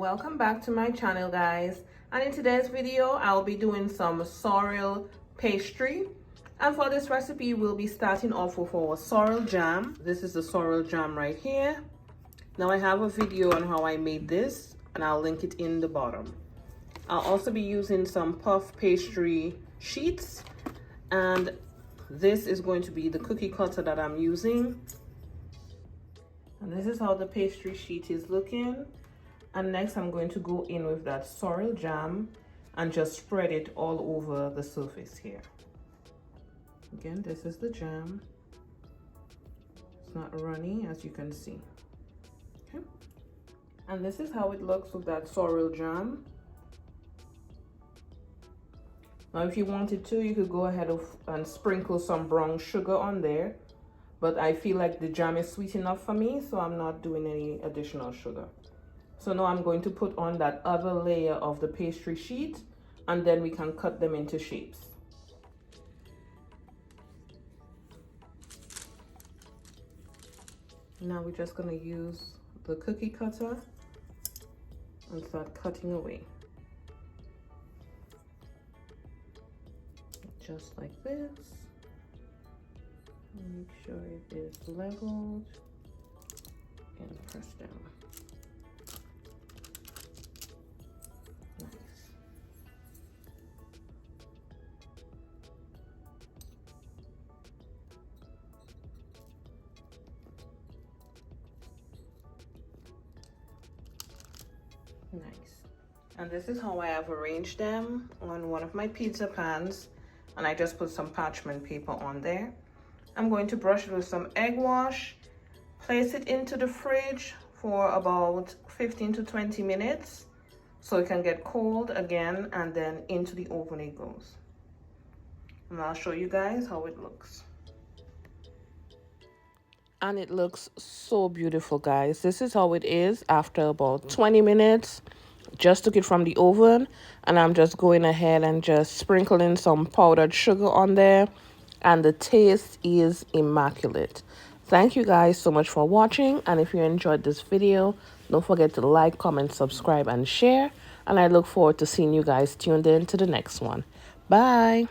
Welcome back to my channel, guys, and in today's video I'll be doing some sorrel pastry. And for this recipe we'll be starting off with our sorrel jam. This is the sorrel jam right here. Now I have a video on how I made this and I'll link it in the bottom. I'll also be using some puff pastry sheets, and this is going to be the cookie cutter that I'm using. And this is how the pastry sheet is looking. And next I'm going to go in with that sorrel jam and just spread it all over the surface here. Again, this is the jam. It's not runny, as you can see. Okay. And this is how it looks with that sorrel jam. Now if you wanted to, you could go ahead and sprinkle some brown sugar on there, but I feel like the jam is sweet enough for me, so I'm not doing any additional sugar. So now I'm going to put on that other layer of the pastry sheet, and then we can cut them into shapes. Now we're just going to use the cookie cutter and start cutting away. Just like this. Make sure it is leveled and press down. Nice. And this is how I have arranged them on one of my pizza pans, and I just put some parchment paper on there. I'm going to brush it with some egg wash, place it into the fridge for about 15 to 20 minutes so it can get cold again, and then into the oven it goes. And I'll show you guys how it looks. And it looks so beautiful, guys. This is how it is after about 20 minutes. Just took it from the oven, and I'm just going ahead and just sprinkling some powdered sugar on there, and the taste is immaculate. Thank you guys so much for watching, and if you enjoyed this video, don't forget to like, comment, subscribe, and share, and I look forward to seeing you guys tuned in to the next one. Bye.